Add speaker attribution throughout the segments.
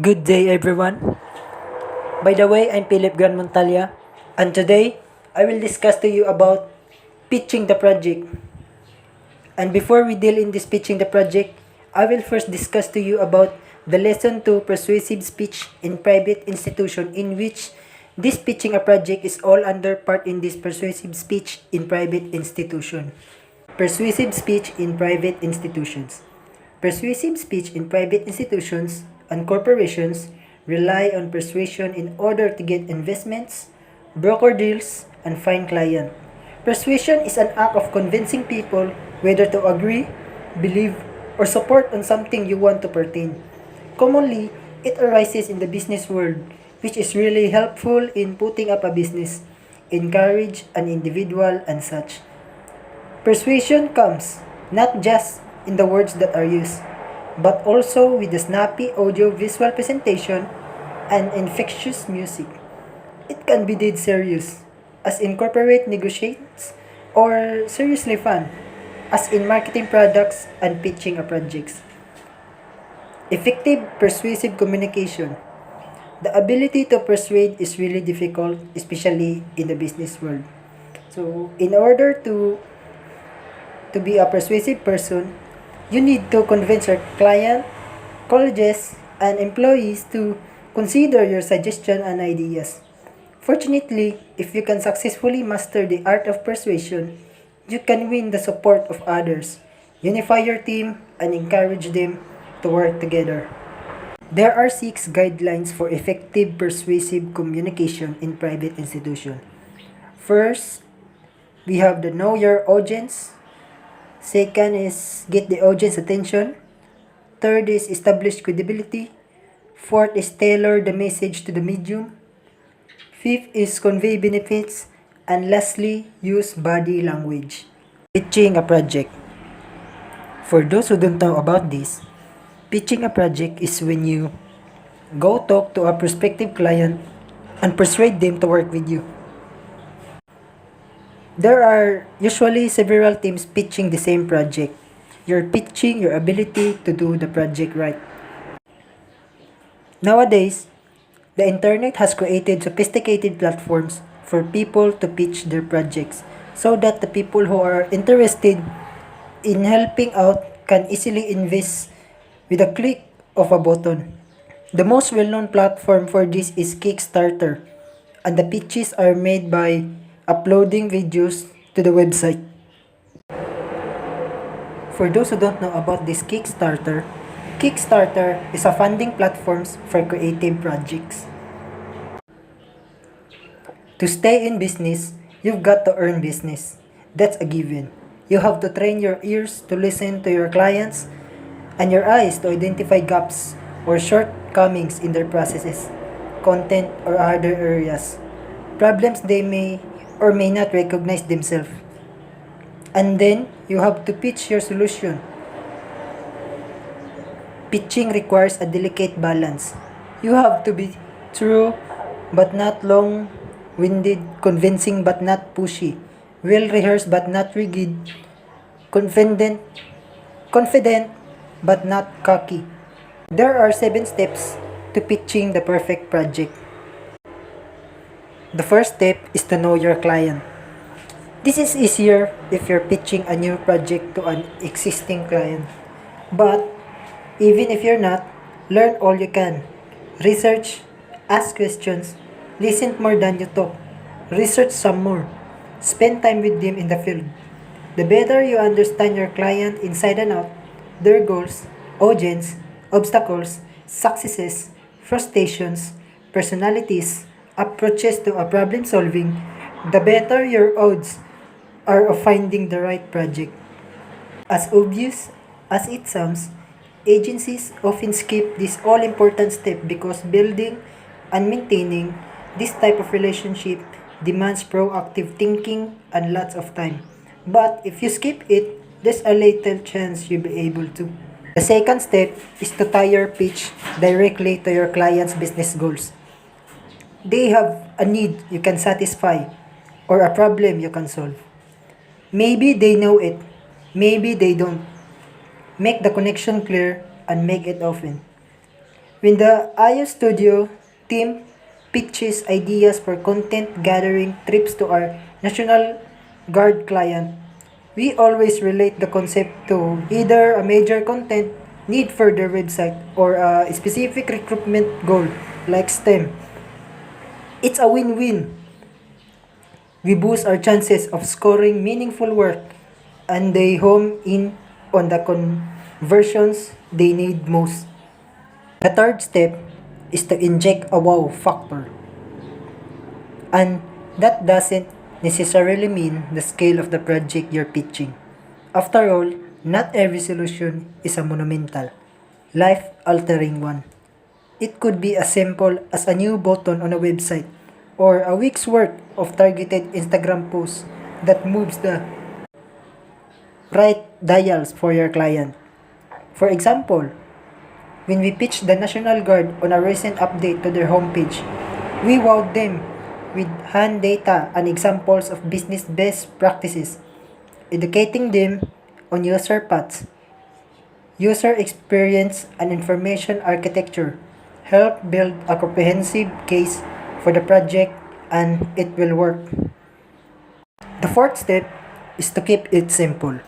Speaker 1: Good day, everyone. By the way, I'm Philip Gran Montalia, and today I will discuss to you about pitching the project. And before we deal in this pitching the project, I will first discuss to you about the lesson to persuasive speech in private institution, in which this pitching a project is all under part in this persuasive speech in private institution. Persuasive speech in private institutions. Persuasive speech in private institutions and corporations rely on persuasion in order to get investments, broker deals, and find client. Persuasion is an act of convincing people whether to agree, believe, or support on something you want to pertain. Commonly, it arises in the business world, which is really helpful in putting up a business, encourage an individual, and such. Persuasion comes not just in the words that are used, but also with the snappy audio-visual presentation and infectious music. It can be dead serious, as in corporate negotiations, or seriously fun, as in marketing products and pitching a projects. Effective persuasive communication. The ability to persuade is really difficult, especially in the business world. So, in order to be a persuasive person, you need to convince your client, colleges, and employees to consider your suggestion and ideas. Fortunately, if you can successfully master the art of persuasion, you can win the support of others, unify your team, and encourage them to work together. There are 6 guidelines for effective persuasive communication in private institution. First, we have the know your audience. Second is get the audience attention. Third is establish credibility. Fourth is tailor the message to the medium. Fifth is convey benefits. And lastly, use body language. Pitching a project. For those who don't know about this, pitching a project is when you go talk to a prospective client and persuade them to work with you. There are usually several teams pitching the same project. You're pitching your ability to do the project right. Nowadays, the internet has created sophisticated platforms for people to pitch their projects so that the people who are interested in helping out can easily invest with a click of a button. The most well-known platform for this is Kickstarter, and the pitches are made by uploading videos to the website. For those who don't know about this Kickstarter, Kickstarter is a funding platform for creative projects. To stay in business, you've got to earn business. That's a given. You have to train your ears to listen to your clients and your eyes to identify gaps or shortcomings in their processes, content, or other areas. Problems they may or may not recognize themselves. And then, you have to pitch your solution. Pitching requires a delicate balance. You have to be true but not long-winded, convincing but not pushy, well-rehearsed but not rigid, confident but not cocky. There are 7 steps to pitching the perfect project. The first step is to know your client. This is easier if you're pitching a new project to an existing client. But even if you're not, learn all you can. Research, ask questions, listen more than you talk. Research some more. Spend time with them in the field. The better you understand your client inside and out, their goals, audience, obstacles, successes, frustrations, personalities, approaches to a problem solving, the better your odds are of finding the right project. As obvious as it sounds, agencies often skip this all-important step because building and maintaining this type of relationship demands proactive thinking and lots of time. But if you skip it, there's a little chance you'll be able to. The second step is to tie your pitch directly to your client's business goals. They have a need you can satisfy or a problem you can solve. Maybe they know it, maybe they don't. Make the connection clear and make it often. When the IO Studio team pitches ideas for content gathering trips to our National Guard client, we always relate the concept to either a major content need for their website or a specific recruitment goal like STEM. It's a win-win. We boost our chances of scoring meaningful work and they home in on the conversions they need most. The third step is to inject a wow factor. And that doesn't necessarily mean the scale of the project you're pitching. After all, not every solution is a monumental, life-altering one. It could be as simple as a new button on a website or a week's worth of targeted Instagram posts that moves the right dials for your client. For example, when we pitched the National Guard on a recent update to their homepage, we wowed them with hand data and examples of business best practices, educating them on user paths, user experience, and information architecture. Help build a comprehensive case for the project and it will work. The fourth step is to keep it simple.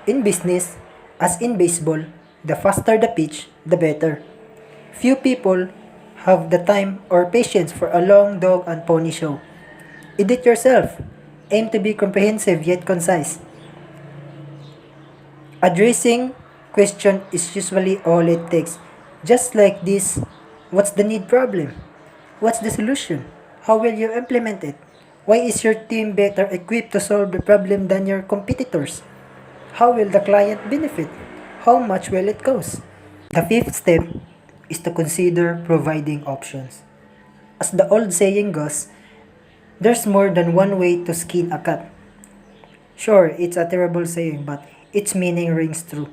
Speaker 1: In business, as in baseball, the faster the pitch, the better. Few people have the time or patience for a long dog and pony show. Edit yourself. Aim to be comprehensive yet concise. Addressing question is usually all it takes. Just like this, what's the need problem? What's the solution? How will you implement it? Why is your team better equipped to solve the problem than your competitors? How will the client benefit? How much will it cost? The fifth step is to consider providing options. As the old saying goes, there's more than one way to skin a cat. Sure, it's a terrible saying, but its meaning rings true.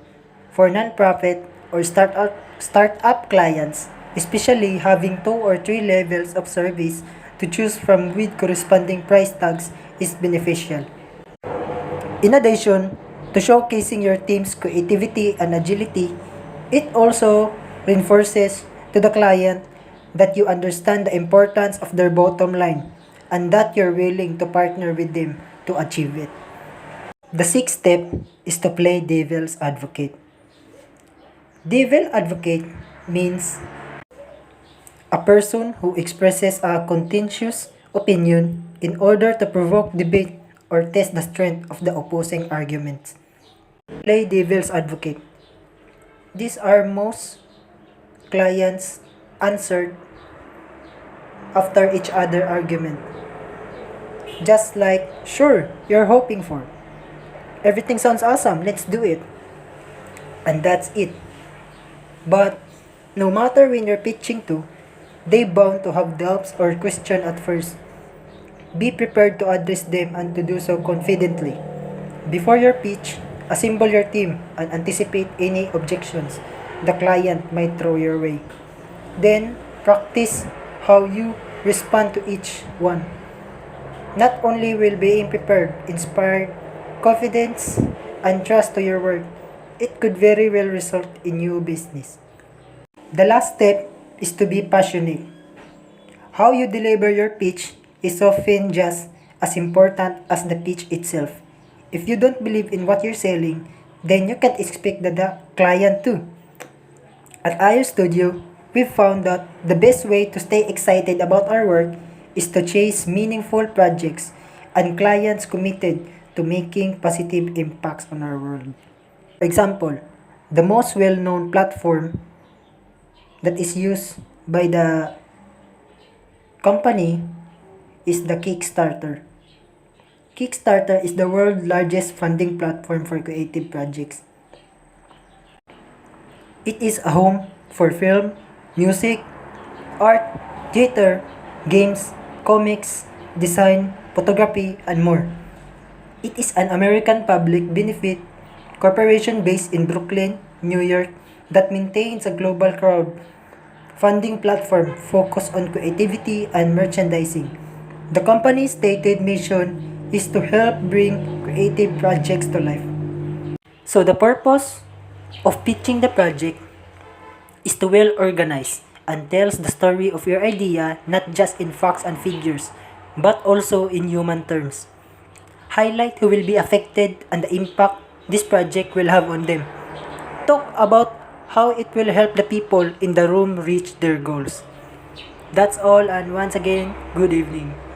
Speaker 1: For nonprofit or startup clients, especially having 2 or 3 levels of service to choose from with corresponding price tags is beneficial. In addition to showcasing your team's creativity and agility, it also reinforces to the client that you understand the importance of their bottom line and that you're willing to partner with them to achieve it. The sixth step is to play devil's advocate. Devil advocate means a person who expresses a contentious opinion in order to provoke debate or test the strength of the opposing arguments. Play devil's advocate. These are most clients answered after each other argument. Just like, sure, you're hoping for. Everything sounds awesome, let's do it. And that's it. But no matter when you're pitching to, they bound to have doubts or question at first. Be prepared to address them and to do so confidently. Before your pitch, assemble your team and anticipate any objections the client might throw your way. Then, practice how you respond to each one. Not only will being prepared inspire confidence and trust to your work, it could very well result in new business. The last step is to be passionate. How you deliver your pitch is often just as important as the pitch itself. If you don't believe in what you're selling, then you can't expect the client to. At IO Studio, we've found that the best way to stay excited about our work is to chase meaningful projects and clients committed to making positive impacts on our world. For example, the most well-known platform that is used by the company is the Kickstarter. Kickstarter is the world's largest funding platform for creative projects. It is a home for film, music, art, theater, games, comics, design, photography, and more. It is an American public benefit corporation based in Brooklyn, New York, that maintains a global crowdfunding platform focused on creativity and merchandising. The company's stated mission is to help bring creative projects to life. So the purpose of pitching the project is to well organize and tells the story of your idea not just in facts and figures, but also in human terms. Highlight who will be affected and the impact this project will have on them. Talk about how it will help the people in the room reach their goals. That's all, and once again, good evening.